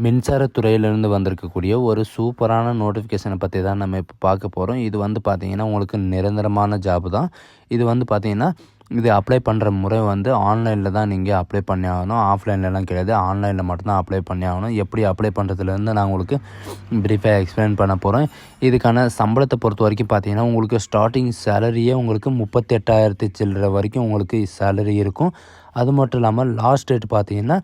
மின்சாரத்துறையிலிருந்து வந்திருக்கக்கூடிய ஒரு சூப்பரான நோட்டிஃபிகேஷனை பற்றி தான் நம்ம இப்போ பார்க்க போகிறோம். இது வந்து பார்த்திங்கன்னா உங்களுக்கு நிரந்தரமான ஜாப் தான். இது வந்து பார்த்திங்கன்னா இது அப்ளை பண்ணுற முறை வந்து ஆன்லைனில் தான் நீங்கள் அப்ளை பண்ணி ஆகணும். ஆஃப்லைன்லலாம் கிடையாது. ஆன்லைனில் மட்டும்தான் அப்ளை பண்ணி ஆகணும். எப்படி அப்ளை பண்ணுறதுலேருந்து நான் உங்களுக்கு ப்ரீஃபாக எக்ஸ்பிளைன் பண்ண போகிறேன். இதுக்கான சம்பளத்தை பொறுத்த வரைக்கும் பார்த்திங்கன்னா உங்களுக்கு ஸ்டார்டிங் சேலரியே உங்களுக்கு 38,000 சில்லற வரைக்கும் உங்களுக்கு சேலரி இருக்கும். அது மட்டும் இல்லாமல் லாஸ்ட் டேட் பார்த்திங்கன்னா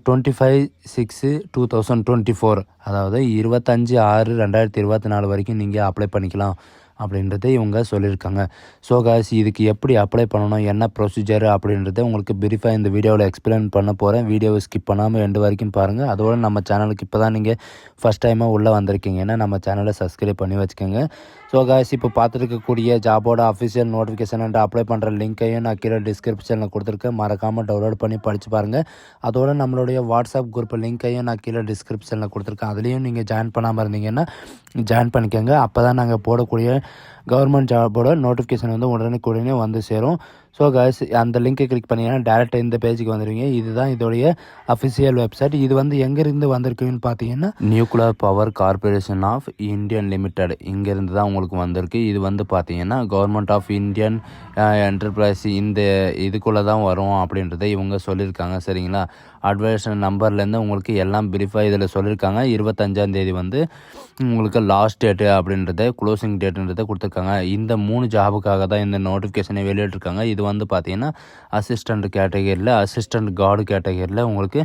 25/6/2024 அதாவது 25/6/2024 வரைக்கும் நீங்கள் அப்ளை பண்ணிக்கலாம் அப்படின்றத இவங்க சொல்லியிருக்காங்க. ஸோ காய்ஸ், இதுக்கு எப்படி அப்ளை பண்ணணும், என்ன ப்ரொசீஜர் அப்படின்றத உங்களுக்கு பிரீஃபாக இந்த வீடியோவில் எக்ஸ்பிளைன் பண்ண போகிறேன். வீடியோவை ஸ்கிப் பண்ணாமல் எண்டு வரைக்கும் பாருங்கள். அதோடு நம்ம சேனலுக்கு இப்போ தான் நீங்கள் ஃபஸ்ட் டைமாக உள்ளே வந்திருக்கீங்கன்னா நம்ம சேனலை சப்ஸ்கிரைப் பண்ணி வச்சுக்கோங்க. ஸோ காய்ஸ், இப்போ பார்த்துருக்கக்கூடிய ஜாபோட அஃபிஷியல் நோட்டிஃபிகேஷன் அண்ட் அப்ளை பண்ணுற லிங்க்கையும் நான் கீழே டிஸ்கிரிப்ஷனில் கொடுத்துருக்கேன். மறக்காமல் டவுன்லோட் பண்ணி படித்து பாருங்கள். அதோடு நம்மளுடைய வாட்ஸ்அப் குரூப் லிங்க்கையும் நான் கீழே டிஸ்கிரிப்ஷனில் கொடுத்துருக்கேன். அதுலேயும் நீங்கள் ஜாயின் பண்ணாமல் இருந்தீங்கன்னா ஜாயின் பண்ணிக்கோங்க. அப்போ தான் நாங்கள் போடக்கூடிய கவர்மெண்ட் ஜாபோட நோட்டிஃபிகேஷன் வந்து உடனே வந்து சேரும். ஸோ காய்ஸ், அந்த லிங்க்கை கிளிக் பண்ணிங்கன்னா டேரெக்டாக இந்த பேஜுக்கு வந்துடுவீங்க. இதுதான் இதோடைய அஃபிஷியல் வெப்சைட். இது வந்து எங்கேருந்து வந்திருக்குன்னு பார்த்தீங்கன்னா Nuclear power corporation of Indian Limited இங்கேருந்து தான் உங்களுக்கு வந்திருக்கு. இது வந்து பார்த்தீங்கன்னா கவர்மெண்ட் ஆஃப் இந்தியன் என்டர்பிரைஸ் இந்த இதுக்குள்ளே தான் வரும் அப்படின்றத இவங்க சொல்லியிருக்காங்க. சரிங்களா? அட்வைசர் நம்பர்லேருந்து உங்களுக்கு எல்லாம் பிரீஃபாக இதில் சொல்லியிருக்காங்க. 25 வந்து உங்களுக்கு லாஸ்ட் டேட்டு அப்படின்றத க்ளோசிங் டேட்டுன்றதை கொடுத்துருக்காங்க. இந்த 3 ஜாபுக்காக தான் இந்த நோட்டிஃபிகேஷனை வெளியிட்டிருக்காங்க. இது வந்து பார்த்தீங்கன்னா அசிஸ்டண்ட் கேட்டகரியில், அசிஸ்டண்ட் கார்டு கேட்டகரியில் உங்களுக்கு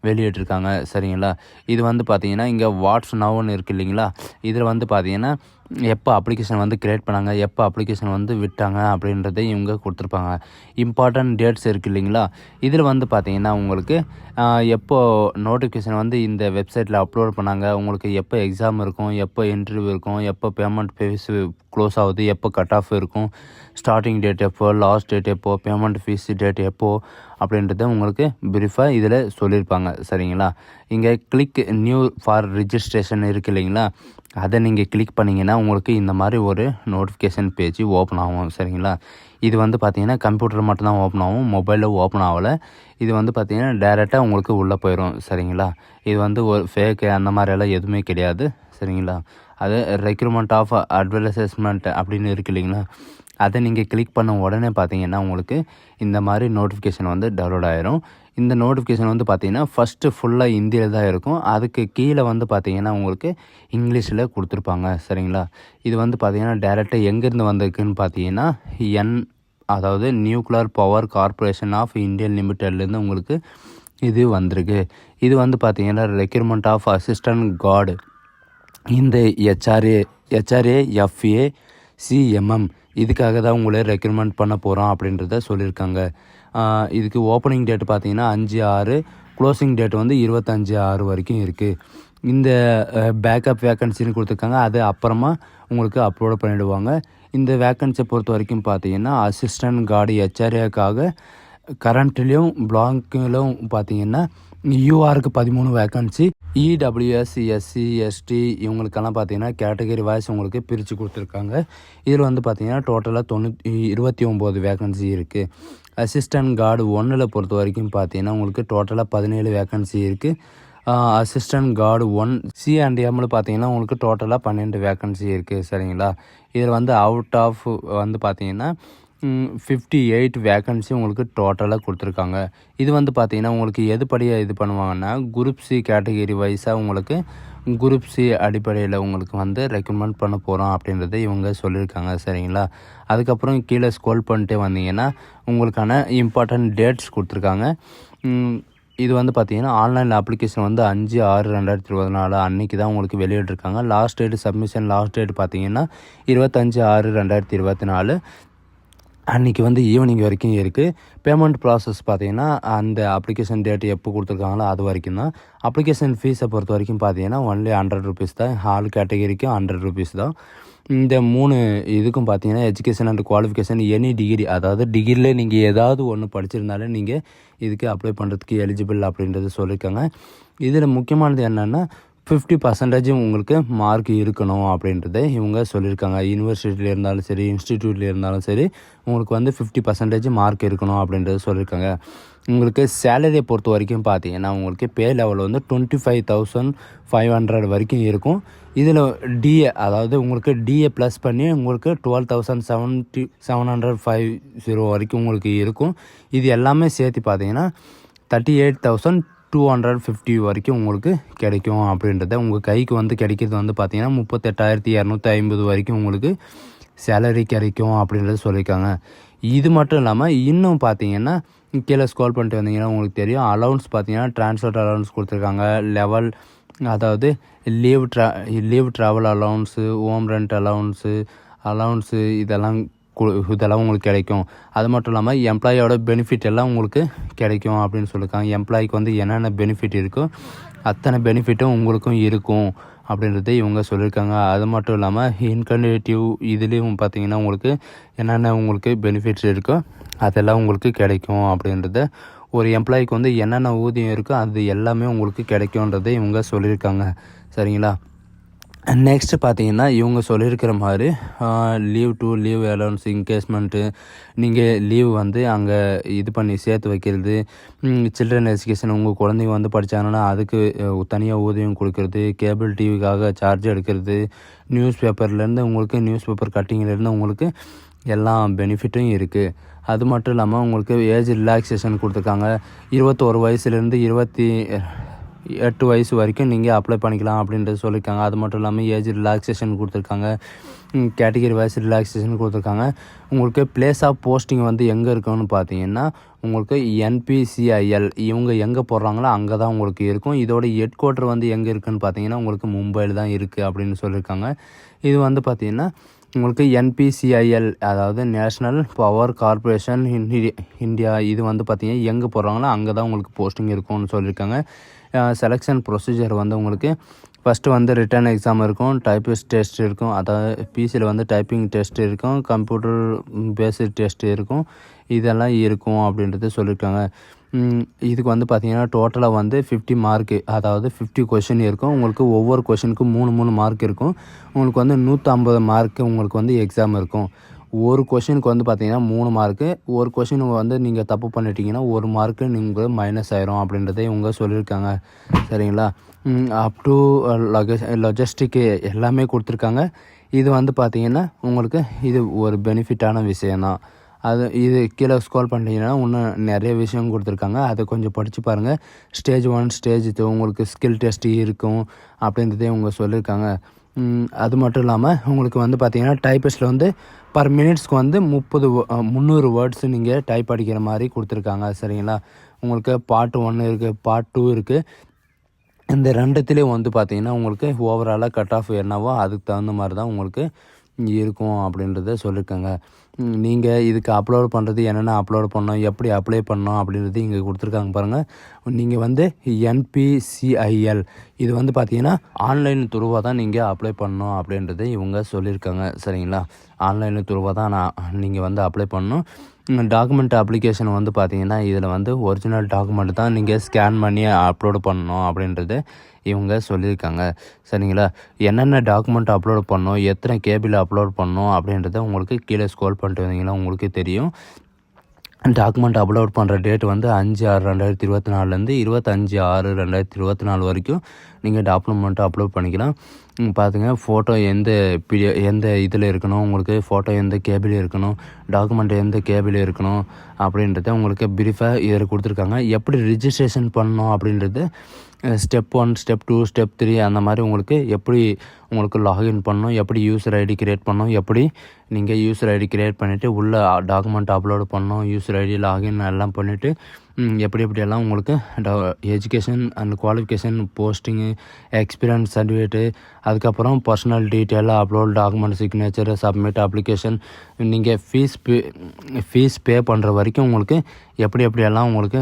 வெளியிட்டிருக்காங்க. சரிங்களா? இது வந்து பார்த்தீங்கன்னா இங்கே வாட்ஸ் நவ்னு இருக்குது இல்லைங்களா? இதில் வந்து பார்த்தீங்கன்னா எப்போ அப்ளிகேஷன் வந்து க்ரியேட் பண்ணாங்க, எப்போ அப்ளிகேஷன் வந்து விட்டாங்க அப்படின்றத இவங்க கொடுத்துருப்பாங்க. இம்பார்ட்டன்ட் டேட்ஸ் இருக்குது இல்லைங்களா? இதில் வந்து பார்த்தீங்கன்னா உங்களுக்கு எப்போ நோட்டிஃபிகேஷன் வந்து இந்த வெப்சைட்டில் அப்லோட் பண்ணாங்க, உங்களுக்கு எப்போ எக்ஸாம் இருக்கும், எப்போ இன்டர்வியூ இருக்கும், எப்போ பேமெண்ட் ஃபீஸ் க்ளோஸ் ஆகுது, எப்போ கட் ஆஃப் இருக்கும், ஸ்டார்டிங் டேட் எப்போ, லாஸ்ட் டேட் எப்போ, பேமெண்ட் ஃபீஸ் டேட் எப்போ அப்படின்றத உங்களுக்கு பிரீஃபாக இதில் சொல்லியிருப்பாங்க. சரிங்களா? இங்கே கிளிக் நியூ ஃபார் ரிஜிஸ்ட்ரேஷன் இருக்குது இல்லைங்களா? அதை நீங்கள் கிளிக் பண்ணிங்கன்னா உங்களுக்கு இந்த மாதிரி ஒரு நோட்டிஃபிகேஷன் பேஜ் ஓப்பன் ஆகும். சரிங்களா? இது வந்து பார்த்தீங்கன்னா கம்ப்யூட்டர் மட்டும்தான் ஓப்பன் ஆகும், மொபைலில் ஓப்பன் ஆகலை. இது வந்து பார்த்தீங்கன்னா டைரெக்டாக உங்களுக்கு உள்ளே போயிடும். சரிங்களா? இது வந்து ஒரு ஃபேக்கு அந்த மாதிரியெல்லாம் எதுவுமே கிடையாது. சரிங்களா? அது ரெக்ரூட்மெண்ட் ஆஃப் அட்வர்டைஸ்மெண்ட் அப்படின்னு இருக்கு இல்லைங்களா? அதை நீங்கள் கிளிக் பண்ண உடனே பார்த்தீங்கன்னா உங்களுக்கு இந்த மாதிரி நோட்டிஃபிகேஷன் வந்து டவுன்லோட் ஆகிரும். இந்த நோட்டிஃபிகேஷன் வந்து பார்த்தீங்கன்னா ஃபஸ்ட்டு ஃபுல்லாக ஹிந்தியில் தான் இருக்கும். அதுக்கு கீழே வந்து பார்த்தீங்கன்னா உங்களுக்கு இங்கிலீஷில் கொடுத்துருப்பாங்க. சரிங்களா? இது வந்து பார்த்தீங்கன்னா டைரெக்டாக எங்கேருந்து வந்திருக்குன்னு பார்த்தீங்கன்னா அதாவது nuclear power corporation of Indian லிமிடெட்லேருந்து உங்களுக்கு இது வந்திருக்கு. இது வந்து பார்த்தீங்கன்னா ரெக்ரூட்மெண்ட் ஆஃப் அசிஸ்டன்ட் கார்டு இந்த HRA FA இதுக்காக தான் உங்களை ரெக்ரூட்மெண்ட் பண்ண போகிறோம் அப்படின்றத சொல்லியிருக்காங்க. இதுக்கு ஓப்பனிங் டேட் பார்த்தீங்கன்னா 5/6, க்ளோசிங் டேட் வந்து 25/6 வரைக்கும் இருக்குது. இந்த பேக்கப் வேக்கன்சின்னு கொடுத்துருக்காங்க. அது அப்புறமா உங்களுக்கு அப்லோட் பண்ணிவிடுவாங்க. இந்த வேக்கன்சியை பொறுத்த வரைக்கும் பார்த்தீங்கன்னா அசிஸ்டன்ட் கார்டு HRAக்காக கரண்ட்லேயும் பிளாங்க்லையும் பார்த்தீங்கன்னா URக்கு 13 வேக்கன்சி, EWS SC ST இவங்களுக்கெல்லாம் பார்த்தீங்கன்னா கேட்டகரி வாய்ஸ் உங்களுக்கு பிரித்து கொடுத்துருக்காங்க. இதில் வந்து பார்த்தீங்கன்னா டோட்டலாக 29 வேக்கன்சி இருக்குது. அசிஸ்டன்ட் கார்டு 1 பொறுத்த வரைக்கும் பார்த்தீங்கன்னா உங்களுக்கு டோட்டலாக 17 வேக்கன்சி இருக்குது. அசிஸ்டன்ட் கார்டு 1 C&M பார்த்தீங்கன்னா உங்களுக்கு டோட்டலாக 12 வேக்கன்சி இருக்குது. சரிங்களா? இதில் வந்து அவுட் ஆஃப் வந்து பார்த்தீங்கன்னா 58 வேக்கன்சி உங்களுக்கு டோட்டலாக கொடுத்துருக்காங்க. இது வந்து பார்த்தீங்கன்னா உங்களுக்கு எதுபடியாக இது பண்ணுவாங்கன்னா குரூப் C கேட்டகரி வைஸாக உங்களுக்கு குரூப் C அடிப்படையில் உங்களுக்கு வந்து ரெக்கமெண்ட் பண்ண போகிறோம் அப்படின்றத இவங்க சொல்லியிருக்காங்க. சரிங்களா? அதுக்கப்புறம் கீழே ஸ்க்ரோல் பண்ணிட்டே வந்தீங்கன்னா உங்களுக்கான இம்பார்ட்டன்ட் டேட்ஸ் கொடுத்துருக்காங்க. இது வந்து பார்த்தீங்கன்னா ஆன்லைன் அப்ளிகேஷன் வந்து 5/6/2024 அன்றைக்கி தான் உங்களுக்கு வெளியிட்ருக்காங்க. Last date submission last date பார்த்தீங்கன்னா 25/6/2024 அன்றைக்கி வந்து ஈவினிங் வரைக்கும் இருக்குது. பேமெண்ட் ப்ராசஸ் பார்த்தீங்கன்னா அந்த அப்ளிகேஷன் டேட் எப்போ கொடுத்துருக்காங்களோ அது வரைக்கும் தான். அப்ளிகேஷன் ஃபீஸை பொறுத்த வரைக்கும் பார்த்தீங்கன்னா ஒன்லி 100 rupees தான். ஆல் கேட்டகரிக்கும் 100 rupees தான். இந்த 3 இதுக்கும் பார்த்தீங்கன்னா education and qualification any degree, அதாவது டிகிரியில் நீங்கள் ஏதாவது ஒன்று படிச்சிருந்தாலே நீங்கள் இதுக்கு அப்ளை பண்ணுறதுக்கு எலிஜிபிள் அப்படின்றது சொல்லியிருக்காங்க. இதில் முக்கியமானது என்னென்னா 50% உங்களுக்கு மார்க் இருக்கணும் அப்படின்றத இவங்க சொல்லியிருக்காங்க. யூனிவர்சிட்டியில் இருந்தாலும் சரி, இன்ஸ்டிடியூட்டில் இருந்தாலும் சரி உங்களுக்கு வந்து 50% மார்க் இருக்கணும் அப்படின்றத சொல்லியிருக்காங்க. உங்களுக்கு சேலரியை பொறுத்த வரைக்கும் பார்த்தீங்கன்னா உங்களுக்கு பே லெவல் வந்து 25,500 வரைக்கும் இருக்கும். இதில் டிஏ அதாவது உங்களுக்கு டிஏ ப்ளஸ் பண்ணி உங்களுக்கு 12,750 வரைக்கும் உங்களுக்கு இருக்கும். இது எல்லாமே சேர்த்து பார்த்தீங்கன்னா 38,250 வரைக்கும் உங்களுக்கு கிடைக்கும் அப்படின்றத உங்கள் கைக்கு வந்து கிடைக்கிறது வந்து பார்த்தீங்கன்னா 38,250 வரைக்கும் உங்களுக்கு சேலரி கிடைக்கும் அப்படின்றத சொல்லியிருக்காங்க. இது மட்டும் இல்லாமல் இன்னும் பார்த்தீங்கன்னா கீழே ஸ்க்ரோல் பண்ணிட்டு வந்தீங்கன்னா உங்களுக்கு தெரியும். அலவுன்ஸ் பார்த்தீங்கன்னா டிரான்ஸ்போர்ட் அலவுன்ஸ் கொடுத்துருக்காங்க. லெவல் அதாவது லீவ் ட்ராவல் அலவுன்ஸு, ஹோம் ரெண்ட் அலவுன்ஸு இதெல்லாம் உங்களுக்கு கிடைக்கும். அது மட்டும் இல்லாமல் எம்ப்ளாயோட பெனிஃபிட் எல்லாம் உங்களுக்கு கிடைக்கும் அப்படின்னு சொல்லியிருக்காங்க. எம்ப்ளாய்க்கு வந்து என்னென்ன பெனிஃபிட் இருக்கோ அத்தனை பெனிஃபிட்டும் உங்களுக்கும் இருக்கும் அப்படின்றத இவங்க சொல்லியிருக்காங்க. அது மட்டும் இல்லாமல் இன்கன்டினியூட்டிவ் இதுலேயும் பார்த்தீங்கன்னா உங்களுக்கு என்னென்ன உங்களுக்கு பெனிஃபிட்ஸ் இருக்கோ அதெல்லாம் உங்களுக்கு கிடைக்கும் அப்படின்றத ஒரு எம்ப்ளாய்க்கு வந்து என்னென்ன ஊதியம் இருக்கோ அது எல்லாமே உங்களுக்கு கிடைக்கும்ன்றதை இவங்க சொல்லியிருக்காங்க. சரிங்களா? நெக்ஸ்ட்டு பார்த்தீங்கன்னா இவங்க சொல்லியிருக்கிற மாதிரி லீவ் அலவுன்ஸ் என்கேஜ்மெண்ட்டு நீங்கள் லீவ் வந்து அங்கே இது பண்ணி சேர்த்து வைக்கிறது, சில்ட்ரன் எஜுகேஷன் உங்கள் குழந்தைங்க வந்து படித்தாங்கன்னா அதுக்கு தனியாக ஊதியம் கொடுக்கறது, கேபிள் டிவிக்காக சார்ஜ் எடுக்கிறது, நியூஸ் பேப்பர் கட்டிங்லேருந்து உங்களுக்கு எல்லா பெனிஃபிட்டும் இருக்குது. அது மட்டும் இல்லாமல் உங்களுக்கு ஏஜ் ரிலாக்ஸேஷன் கொடுத்துருக்காங்க. 21 வயசுலேருந்து 28 வயசு வரைக்கும் நீங்கள் அப்ளை பண்ணிக்கலாம் அப்படின்றது சொல்லியிருக்காங்க. அது மட்டும் இல்லாமல் ஏஜ் ரிலாக்ஸேஷன் கொடுத்துருக்காங்க. கேட்டகிரி வைஸ் ரிலாக்ஸேஷன் கொடுத்துருக்காங்க. உங்களுக்கு பிளேஸ் ஆஃப் போஸ்டிங் வந்து எங்கே இருக்குன்னு பார்த்தீங்கன்னா உங்களுக்கு NPCIL இவங்க எங்கே போடுறாங்களோ அங்கே தான் உங்களுக்கு இருக்கும். இதோட ஹெட் குவார்ட்டர் வந்து எங்கே இருக்குதுன்னு பார்த்தீங்கன்னா உங்களுக்கு மும்பையில் தான் இருக்குது அப்படின்னு சொல்லியிருக்காங்க. இது வந்து பார்த்தீங்கன்னா உங்களுக்கு NPCIL அதாவது நேஷ்னல் பவர் கார்ப்பரேஷன் இந்தியா இது வந்து பார்த்தீங்கன்னா எங்கே போடுறாங்களோ அங்கே தான் உங்களுக்கு போஸ்டிங் இருக்கும்னு சொல்லியிருக்காங்க. செலெக்ஷன் ப்ரொசீஜர் வந்து உங்களுக்கு ஃபஸ்ட்டு வந்து ரிட்டன் எக்ஸாம் இருக்கும், டைப்பிஸ்ட் டெஸ்ட் இருக்கும், அதாவது பிசியில் வந்து டைப்பிங் டெஸ்ட் இருக்கும், கம்ப்யூட்டர் பேஸ்டு டெஸ்ட் இருக்கும், இதெல்லாம் இருக்கும் அப்படின்றது சொல்லியிருக்காங்க. இதுக்கு வந்து பார்த்திங்கன்னா டோட்டலாக வந்து 50 மார்க்கு அதாவது 50 கொஷின் இருக்கும். உங்களுக்கு ஒவ்வொரு கொஷினுக்கும் 3 மார்க் இருக்கும். உங்களுக்கு வந்து 150 மார்க்கு உங்களுக்கு வந்து எக்ஸாம் இருக்கும். ஒரு கொஷினுக்கு வந்து பார்த்திங்கன்னா 3 மார்க்கு. ஒரு கொஷினுக்கு வந்து நீங்கள் தப்பு பண்ணிட்டீங்கன்னா 1 மார்க்கு நீங்கள் மைனஸ் ஆயிரும் அப்படின்றத இவங்க சொல்லியிருக்காங்க. சரிங்களா? அப் டு லாஜிஸ்டிக்கு எல்லாமே கொடுத்துருக்காங்க. இது வந்து பார்த்திங்கன்னா உங்களுக்கு இது ஒரு பெனிஃபிட்டான விஷயந்தான். இது கீழே ஸ்க்ரோல் பண்ணிட்டீங்கன்னா இன்னும் நிறைய விஷயம் கொடுத்துருக்காங்க. அதை கொஞ்சம் படித்து பாருங்கள். ஸ்டேஜ் 1 ஸ்டேஜ் 2 உங்களுக்கு ஸ்கில் டெஸ்ட் இருக்கும் அப்படின்றதே இவங்க சொல்லியிருக்காங்க. அது மட்டும் இல்லாமல் உங்களுக்கு வந்து பார்த்திங்கன்னா டைப்பிஸ்ட்டில் வந்து பர் மினிட்ஸ்க்கு வந்து 300 வேர்ட்ஸ் நீங்கள் டைப் அடிக்கிற மாதிரி கொடுத்துருக்காங்க. சரிங்களா? உங்களுக்கு பார்ட் 1 இருக்குது, பார்ட் 2 இருக்குது. இந்த ரெண்டுத்துலேயும் வந்து பார்த்திங்கன்னா உங்களுக்கு ஓவராலாக கட் ஆஃப் என்னவோ அதுக்கு தகுந்த மாதிரி தான் உங்களுக்கு இருக்கும் அப்படின்றத சொல்லியிருக்காங்க. நீங்கள் இதுக்கு அப்லோட் பண்ணுறது என்னென்ன அப்லோட் பண்ணணும், எப்படி அப்ளை பண்ணணும் அப்படின்றது இங்கே கொடுத்துருக்காங்க பாருங்கள். நீங்கள் வந்து NPCIL இது வந்து பார்த்தீங்கன்னா ஆன்லைன் த்ரூவாக தான் நீங்கள் அப்ளை பண்ணணும் அப்படின்றத இவங்க சொல்லியிருக்காங்க. சரிங்களா? ஆன்லைன் த்ரூவாக தான் நீங்கள் வந்து அப்ளை பண்ணணும். டாக்குமெண்ட் அப்ளிகேஷன் வந்து பார்த்தீங்கன்னா இதில் வந்து ஒரிஜினல் டாக்குமெண்ட் தான் நீங்கள் ஸ்கேன் பண்ணி அப்லோடு பண்ணணும் அப்படின்றது இவங்க சொல்லியிருக்காங்க. சரிங்களா? என்னென்ன டாக்குமெண்ட் அப்லோட் பண்ணணும், எத்தனை கேபிள் அப்லோட் பண்ணணும் அப்படின்றத உங்களுக்கு கீழே ஸ்க்ரோல் பண்ணிட்டு வந்தீங்கன்னா உங்களுக்கு தெரியும். டாக்குமெண்ட் அப்லோட் பண்ணுற டேட் வந்து 5/6/2024 25/6/2024 வரைக்கும் நீங்கள் டாக்குமெண்ட்டை அப்லோட் பண்ணிக்கலாம். பார்த்துங்க ஃபோட்டோ எந்த இதில் இருக்கணும், உங்களுக்கு ஃபோட்டோ எந்த கேபிள் இருக்கணும், டாக்குமெண்ட் எந்த கேபிள் இருக்கணும் அப்படின்றத உங்களுக்கு ப்ரீஃபாக இதில் கொடுத்துருக்காங்க. எப்படி ரிஜிஸ்ட்ரேஷன் பண்ணணும் அப்படின்றது ஸ்டெப் 1 ஸ்டெப் 2 ஸ்டெப் 3 அந்த மாதிரி உங்களுக்கு லாகின் பண்ணணும், எப்படி யூசர் ஐடி கிரியேட் பண்ணணும், எப்படி நீங்கள் யூசர் ஐடி கிரியேட் பண்ணிவிட்டு உள்ளே டாக்குமெண்ட் அப்லோடு பண்ணணும், யூசர் ஐடி லாகின் எல்லாம் பண்ணிவிட்டு எப்படியெல்லாம் உங்களுக்கு education and qualification posting experience certificate அதுக்கப்புறம் பர்சனல் டீட்டெயிலாக upload document signature submit application நீங்கள் ஃபீஸ் பே பண்ணுற வரைக்கும் உங்களுக்கு எப்படியெல்லாம் உங்களுக்கு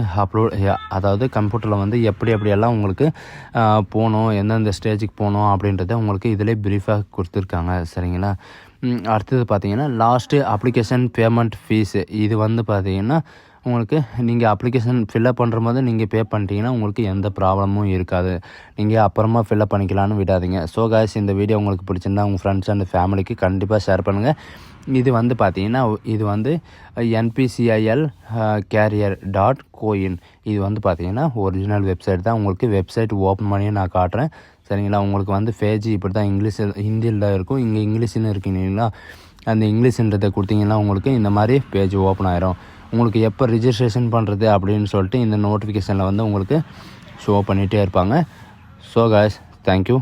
அதாவது கம்ப்யூட்டரில் வந்து எப்படியெல்லாம் உங்களுக்கு போகணும், எந்தெந்த ஸ்டேஜுக்கு போகணும் அப்படின்றத உங்களுக்கு இதிலே ப்ரீஃபாக கொடுத்துருக்காங்க. சரிங்களா? அடுத்தது பார்த்தீங்கன்னா லாஸ்ட்டு அப்ளிகேஷன் பேமெண்ட் ஃபீஸு இது வந்து பார்த்தீங்கன்னா உங்களுக்கு நீங்கள் அப்ளிகேஷன் ஃபில்அப் பண்ணுறம்போது நீங்கள் பே பண்ணிட்டீங்கன்னா உங்களுக்கு எந்த ப்ராப்ளமும் இருக்காது. நீங்கள் அப்புறமா ஃபில்அப் பண்ணிக்கலான்னு விடாதீங்க. ஸோ காய்ஸ், இந்த வீடியோ உங்களுக்கு பிடிச்சிருந்தா உங்கள் ஃப்ரெண்ட்ஸ் அண்ட் ஃபேமிலிக்கு கண்டிப்பாக ஷேர் பண்ணுங்கள். இது வந்து பார்த்தீங்கன்னா இது வந்து NPCIL carrier.coin. இது வந்து பார்த்தீங்கன்னா ஒரிஜினல் வெப்சைட் தான். உங்களுக்கு வெப்சைட் ஓப்பன் பண்ணி நான் காட்டுறேன். சரிங்களா? உங்களுக்கு வந்து பேஜ் இப்படி தான் ஹிந்தியில் தான் இருக்கும். இங்கே இங்கிலீஷ்னு இருக்குங்களா? அந்த இங்கிலீஷ்ன்றதை கொடுத்தீங்கன்னா உங்களுக்கு இந்த மாதிரி பேஜ் ஓப்பன் ஆயிரும். உங்களுக்கு எப்போ ரிஜிஸ்ட்ரேஷன் பண்ணுறது அப்படின்னு சொல்லிட்டு இந்த நோட்டிஃபிகேஷனில் வந்து உங்களுக்கு ஷோ பண்ணிகிட்டே இருப்பாங்க. So guys, thank you.